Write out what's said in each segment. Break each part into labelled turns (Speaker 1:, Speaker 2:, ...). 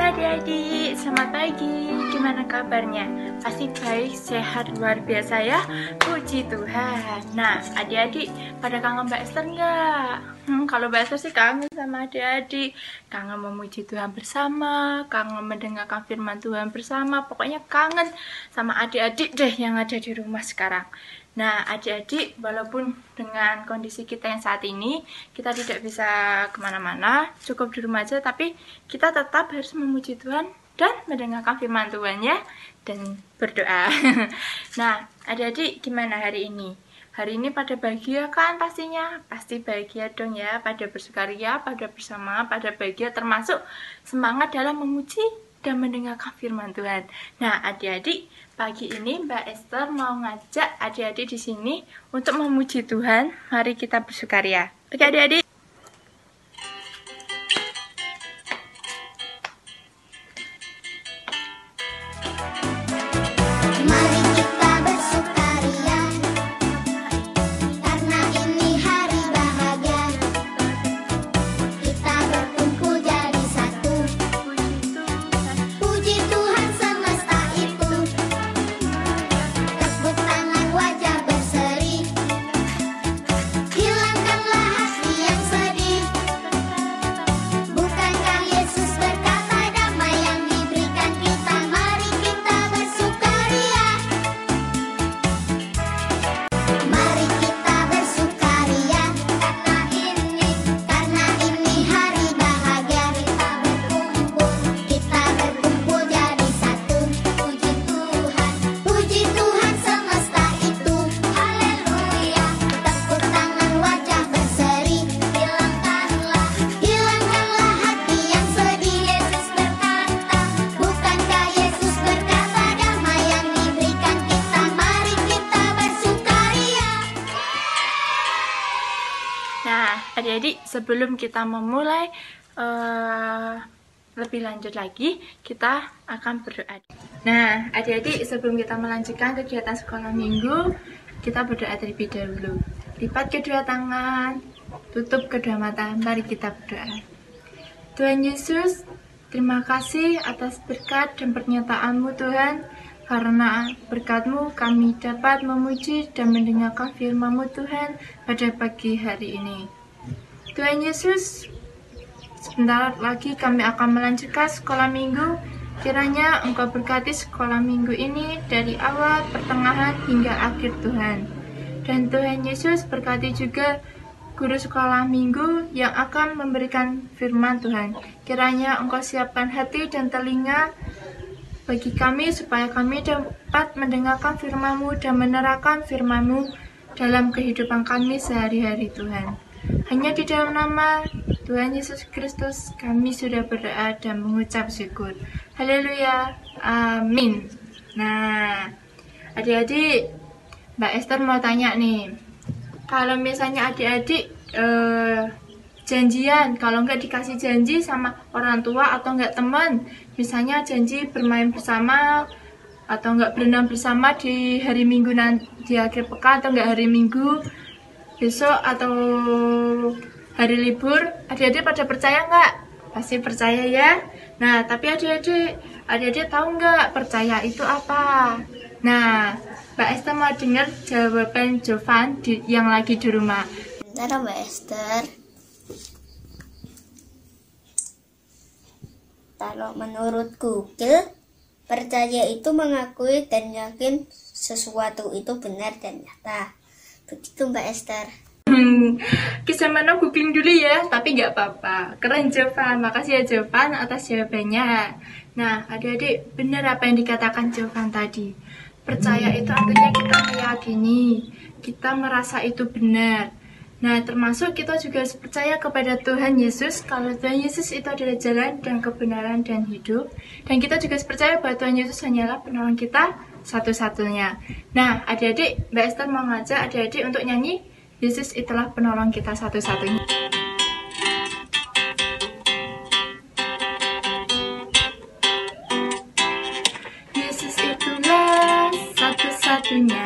Speaker 1: adik-adik, selamat pagi. Gimana kabarnya? Pasti baik, sehat, luar biasa ya. Puji Tuhan. Nah, adik-adik pada kangen Mbak Esther nggak? Kalau Mbak Esther sih kangen sama adik-adik. Kangen memuji Tuhan bersama, kangen mendengarkan firman Tuhan bersama. Pokoknya kangen sama adik-adik deh yang ada di rumah sekarang. Nah, adik-adik, walaupun dengan kondisi kita yang saat ini, kita tidak bisa kemana-mana, cukup di rumah aja, tapi kita tetap harus memuji Tuhan dan mendengarkan firman Tuhan ya, dan berdoa. Nah, adik-adik gimana hari ini? Hari ini pada bahagia kan pastinya? Pasti bahagia dong ya, pada bersukaria, pada bersama, pada bahagia, termasuk semangat dalam memuji dan mendengarkan firman Tuhan. Nah, adik-adik, pagi ini Mbak Esther mau ngajak adik-adik di sini untuk memuji Tuhan. Mari kita bersukaria. Oke, adik-adik. Nah, adik-adik, sebelum kita memulai lebih lanjut lagi, kita akan berdoa. Nah, adik-adik, sebelum kita melanjutkan kegiatan sekolah minggu, kita berdoa terlebih dahulu. Lipat kedua tangan, tutup kedua mata, mari kita berdoa. Tuhan Yesus, terima kasih atas berkat dan pernyataan-Mu Tuhan. Karena berkat-Mu kami dapat memuji dan mendengarkan firman-Mu Tuhan pada pagi hari ini. Tuhan Yesus, sebentar lagi kami akan melanjutkan sekolah minggu. Kiranya Engkau berkati sekolah minggu ini dari awal, pertengahan, hingga akhir Tuhan. Dan Tuhan Yesus berkati juga guru sekolah minggu yang akan memberikan firman Tuhan. Kiranya Engkau siapkan hati dan telinga bagi kami supaya kami dapat mendengarkan firman-Mu dan menerapkan firman-Mu dalam kehidupan kami sehari-hari Tuhan. Hanya di dalam nama Tuhan Yesus Kristus kami sudah berdoa dan mengucap syukur. Haleluya. Amin. Nah, adik-adik, Mbak Esther mau tanya nih. Kalau misalnya adik-adik janjian, kalau nggak dikasih janji sama orang tua atau nggak teman, misalnya janji bermain bersama atau nggak berenang bersama di hari Minggu nanti, di akhir pekan atau nggak hari Minggu besok atau hari libur, adik-adik pada percaya nggak? Pasti percaya ya. Nah, tapi adik-adik tahu nggak percaya itu apa? Nah, Mbak Esther mau dengar jawaban Jovan yang lagi di rumah.
Speaker 2: Bentar Mbak Esther. Kalau menurut Google, percaya itu mengakui dan yakin sesuatu itu benar dan nyata. Begitu Mbak Esther.
Speaker 1: Kisah mana googling dulu ya, tapi nggak apa-apa. Keren Jovan, makasih ya Jovan atas jawabannya. Nah, adik-adik, benar apa yang dikatakan Jovan tadi. Percaya itu artinya kita meyakini, kita merasa itu benar. Nah, termasuk kita juga harus percaya kepada Tuhan Yesus, kalau Tuhan Yesus itu adalah jalan dan kebenaran dan hidup. Dan kita juga harus percaya bahwa Tuhan Yesus hanyalah penolong kita satu-satunya. Nah, adik-adik, Mbak Esther mau ngajak adik-adik untuk nyanyi, Yesus itulah penolong kita satu-satunya. Yesus itulah satu-satunya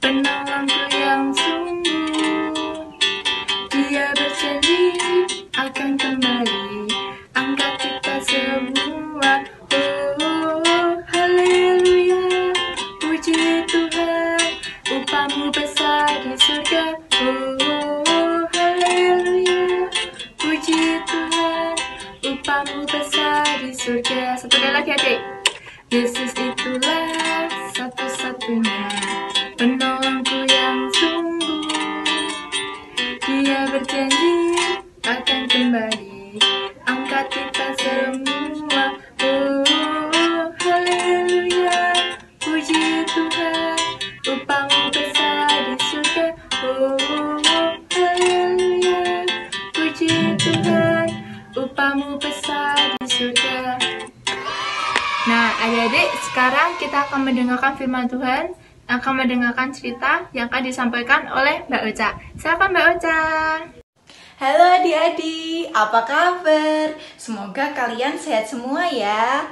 Speaker 1: penolongku yang sungguh. Dia berjanji akan kembali angkat kita semua. Yesus itulah satu-satunya penolongku yang sungguh. Dia berjanji akan kembali angkat kita semua. Oh, haleluya, puji Tuhan, upamu besar di surga. Oh, haleluya, puji Tuhan, upamu besar di surga. Nah, adik-adik, sekarang kita akan mendengarkan firman Tuhan, akan mendengarkan cerita yang akan disampaikan oleh Mbak Ocha. Silakan Mbak Ocha.
Speaker 3: Halo adik-adik, apa kabar? Semoga kalian sehat semua ya.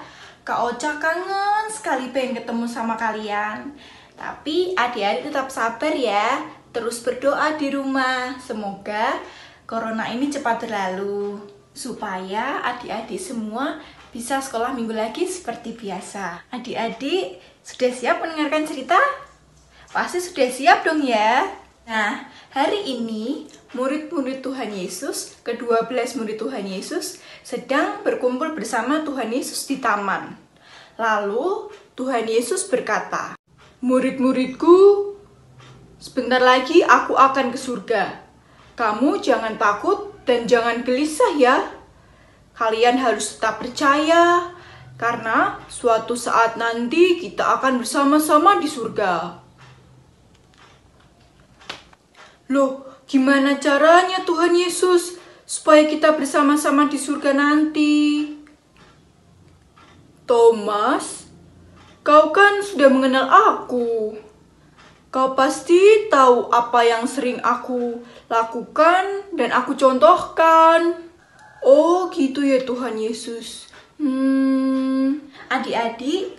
Speaker 3: Kak Ocha kangen sekali pengen ketemu sama kalian. Tapi adik-adik tetap sabar ya, terus berdoa di rumah. Semoga corona ini cepat berlalu, supaya adik-adik semua bisa sekolah minggu lagi seperti biasa. Adik-adik sudah siap mendengarkan cerita? Pasti sudah siap dong ya. Nah, hari ini murid-murid Tuhan Yesus, ke-12 murid Tuhan Yesus sedang berkumpul bersama Tuhan Yesus di taman. Lalu Tuhan Yesus berkata, "Murid-muridku, sebentar lagi aku akan ke surga. Kamu jangan takut dan jangan gelisah ya. Kalian harus tetap percaya, karena suatu saat nanti kita akan bersama-sama di surga." Loh, gimana caranya Tuhan Yesus supaya kita bersama-sama di surga nanti? Thomas, kau kan sudah mengenal aku. Kau pasti tahu apa yang sering aku lakukan dan aku contohkan. Oh gitu ya Tuhan Yesus. Adik-adik,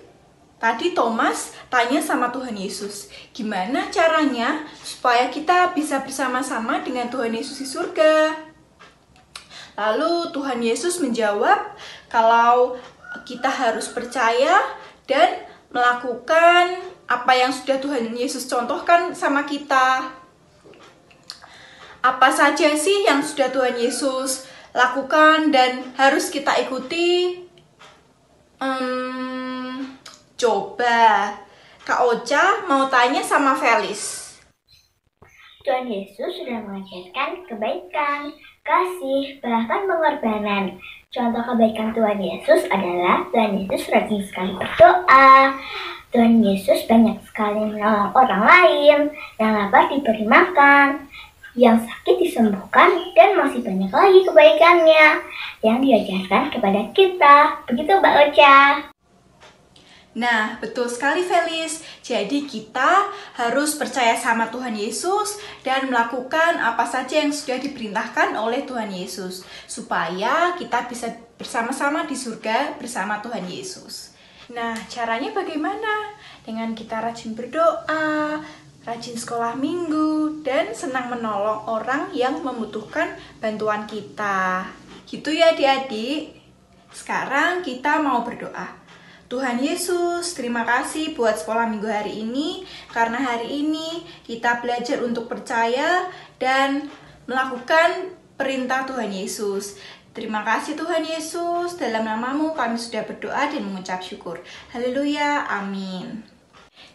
Speaker 3: tadi Thomas tanya sama Tuhan Yesus, gimana caranya supaya kita bisa bersama-sama dengan Tuhan Yesus di surga? Lalu Tuhan Yesus menjawab, kalau kita harus percaya dan melakukan apa yang sudah Tuhan Yesus contohkan sama kita. Apa saja sih yang sudah Tuhan Yesus lakukan dan harus kita ikuti? Coba Kak Ocha mau tanya sama Felis.
Speaker 2: Tuhan Yesus sudah mengajarkan kebaikan, kasih, bahkan pengorbanan. Contoh kebaikan Tuhan Yesus adalah Tuhan Yesus rajin sekali berdoa. Tuhan Yesus banyak sekali menolong orang lain, yang lapar diberi makan, yang sakit disembuhkan, dan masih banyak lagi kebaikannya yang diajarkan kepada kita. Begitu Mbak Ocha.
Speaker 3: Nah, betul sekali Felis. Jadi kita harus percaya sama Tuhan Yesus dan melakukan apa saja yang sudah diperintahkan oleh Tuhan Yesus, supaya kita bisa bersama-sama di surga bersama Tuhan Yesus. Nah, caranya bagaimana? Dengan kita rajin berdoa, rajin sekolah minggu, dan senang menolong orang yang membutuhkan bantuan kita. Gitu ya adik-adik. Sekarang kita mau berdoa. Tuhan Yesus, terima kasih buat sekolah minggu hari ini, karena hari ini kita belajar untuk percaya dan melakukan perintah Tuhan Yesus. Terima kasih Tuhan Yesus, dalam namamu kami sudah berdoa dan mengucap syukur. Haleluya, amin.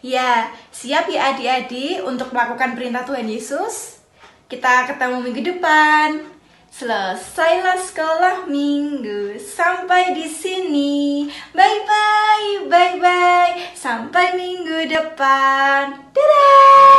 Speaker 3: Ya, siap ya adik-adik untuk melakukan perintah Tuhan Yesus? Kita ketemu minggu depan. Selesailah sekolah minggu sampai di sini. Bye bye, bye bye. Sampai minggu depan. Dadah.